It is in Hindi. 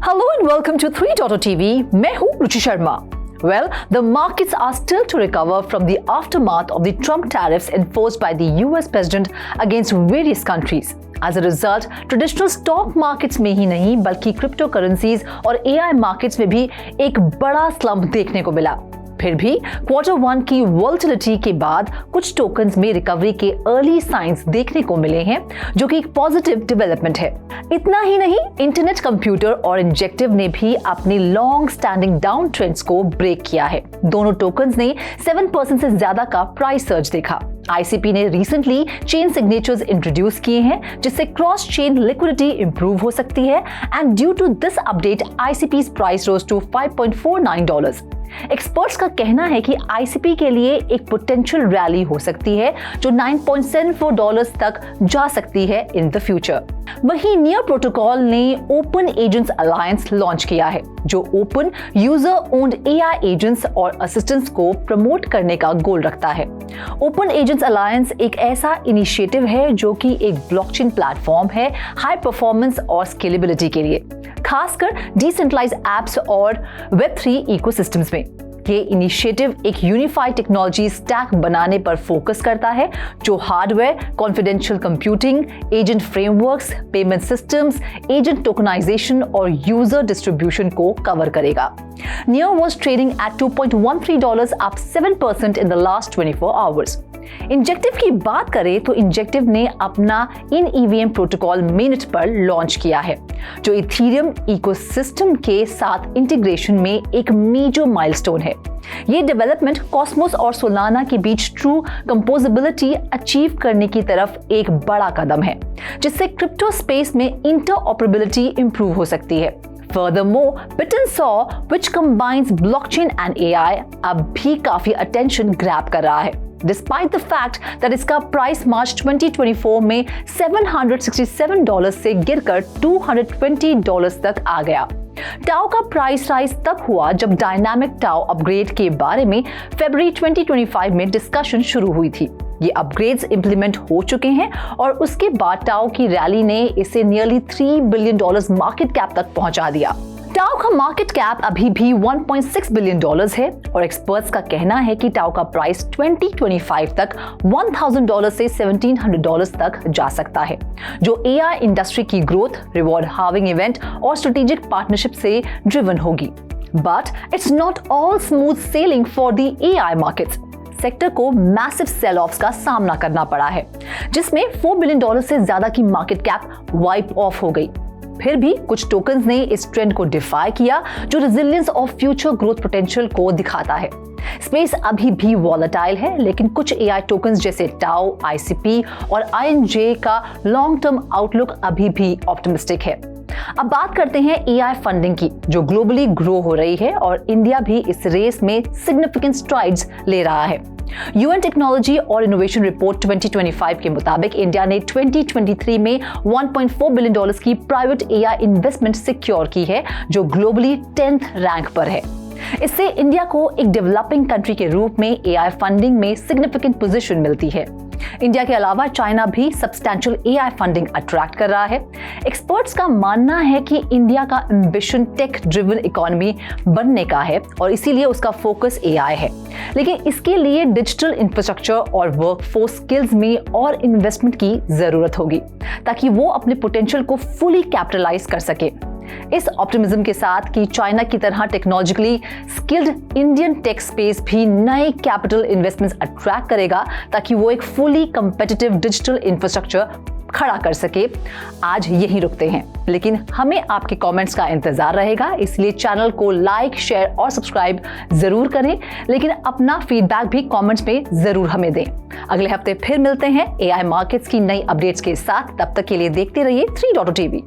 Hello and welcome to 3.0 TV. मैं हूं रुचि Sharma. Well, the markets are still to recover from the aftermath of the Trump tariffs enforced by the US president against various countries. As a result, traditional stock markets में ही नहीं बल्कि क्रिप्टो करेंसीज और AI मार्केट्स में भी एक बड़ा स्लम्प देखने को मिला. फिर भी Q1 की वोलेटिलिटी के बाद कुछ टोकन्स में रिकवरी के अर्ली साइंस देखने को मिले हैं, जो कि एक पॉजिटिव डेवलपमेंट है. इतना ही नहीं, इंटरनेट कंप्यूटर और इंजेक्टिव ने भी अपनी लॉन्ग स्टैंडिंग डाउन ट्रेंड्स को ब्रेक किया है. दोनों टोकन्स ने 7% से ज्यादा का प्राइस सर्ज देखा. ICP ने रिसेंटली चेन सिग्नेचर्स इंट्रोड्यूस किए हैं, जिससे क्रॉस चेन लिक्विडिटी इंप्रूव हो सकती है. And due to this update ICP's price rose to $5.49. Experts का कहना है कि ICP के लिए एक पोटेंशियल रैली हो सकती है जो $9.74 तक जा सकती है इन द फ्यूचर. वहीं नियर प्रोटोकॉल ने ओपन एजेंट्स अलायंस लॉन्च किया है, जो open user owned AI agents और असिस्टेंट्स को प्रमोट करने का गोल रखता है. ओपन एजेंट्स अलायंस एक ऐसा इनिशिएटिव है जो कि एक ब्लॉकचेन प्लेटफॉर्म है हाई परफॉर्मेंस और स्केलेबिलिटी के लिए, खासकर डिसेंट्रलाइज्ड एप्स और Web3 इकोसिस्टम्स में. ये इनिशिएटिव एक यूनिफाइड टेक्नोलॉजी स्टैक बनाने पर फोकस करता है, जो hardware, confidential computing, agent frameworks, payment systems, agent tokenisation और यूजर डिस्ट्रीब्यूशन को कवर करेगा. Near was trading at $2.13, up 7% in the last 24 hours. Injective की बात करें तो इंजेक्टिव ने अपना इन EVM प्रोटोकॉल मिनट पर लॉन्च किया है, जो इथेरियम इकोसिस्टम के साथ इंटीग्रेशन में एक मेजर माइलस्टोन है. ये डेवलपमेंट कॉस्मोस और सोलाना के बीच ट्रू कंपोजिबिलिटी अचीव करने की तरफ एक बड़ा कदम है, जिससे क्रिप्टो स्पेस में इंटरऑपरेबिलिटी इंप्रूव हो सकती है. Furthermore, BitTensor, which combines blockchain and AI, अब भी काफी अटेंशन ग्रैब कर रहा है, डिस्पाइट द फैक्ट दैट इसका प्राइस मार्च 2024 में $767 से गिरकर $220 तक आ गया. टाओ का प्राइस राइज तब हुआ जब डायनामिक टाओ अपग्रेड के बारे में फरवरी 2025 में डिस्कशन शुरू हुई थी. ये अपग्रेड्स इंप्लीमेंट हो चुके हैं और उसके बाद टाओ की रैली ने इसे नियरली $3 बिलियन मार्केट कैप तक पहुंचा दिया. टाओ का मार्केट कैप अभी भी $1.6 बिलियन है और एक्सपर्ट्स का कहना है कि टाओ का प्राइस 2025 तक $1,000 से $1,700 तक जा सकता है, जो AI इंडस्ट्री की ग्रोथ, रिवॉर्ड हार्विंग इवेंट और स्ट्रेटेजिक पार्टनरशिप से ड्रिवन होगी. But it's not all smooth selling for the AI markets. Sector को मैसिव सेल ऑफ्स का सामना करना पड़ा है, जिसमें $4 बिलियन से ज्यादा की मार्केट कैप वाइप ऑफ हो गई. फिर भी कुछ टोकन्स ने इस ट्रेंड को डिफाई किया, जो रेजिलियंस और फ्यूचर ग्रोथ पोटेंशियल को दिखाता है. स्पेस अभी भी वॉलेटाइल है, लेकिन कुछ AI टोकन्स जैसे टाओ, ICP और INJ का लॉन्ग टर्म आउटलुक अभी भी ऑप्टिमिस्टिक है. अब बात करते हैं AI फंडिंग की, जो ग्लोबली ग्रो हो रही है और इंडिया भी इस रेस में सिग्निफिकेंट स्ट्राइड्स ले रहा है. UN टेक्नोलॉजी और इनोवेशन रिपोर्ट 2025 के मुताबिक इंडिया ने 2023 में $1.4 बिलियन की प्राइवेट AI इन्वेस्टमेंट सिक्योर की है, जो ग्लोबली 10th रैंक पर है. इससे इंडिया को एक डेवलपिंग कंट्री के रूप में AI फंडिंग में सिग्निफिकेंट पोजीशन मिलती है. इंडिया के अलावा चाइना भी सब्सटैंशियल AI फंडिंग अट्रैक्ट कर रहा है. एक्सपर्ट्स का मानना है कि इंडिया का एम्बिशन टेक ड्रिवन इकोनॉमी बनने का है और इसीलिए उसका फोकस AI है. लेकिन इसके लिए डिजिटल इंफ्रास्ट्रक्चर और वर्कफोर्स स्किल्स में और इन्वेस्टमेंट की जरूरत होगी, ताकि वो अपने पोटेंशियल को फुली कैपिटलाइज कर सके. इस ऑप्टिमिज्म के साथ कि चाइना की तरह technologically skilled Indian tech space भी नए कैपिटल इन्वेस्टमेंट्स अट्रैक्ट करेगा, ताकि वो एक फुली कंपेटिटिव डिजिटल इंफ्रास्ट्रक्चर खड़ा कर सके. आज यहीं रुकते हैं, लेकिन हमें आपके कमेंट्स का इंतजार रहेगा, इसलिए चैनल को लाइक, शेयर और सब्सक्राइब जरूर करें, लेकिन अपना फीडबैक भी कमेंट्स में जरूर हमें दें. अगले हफ्ते फिर मिलते हैं AI मार्केट्स की नई अपडेट्स के साथ. तब तक के लिए देखते रहिए 3.0 TV.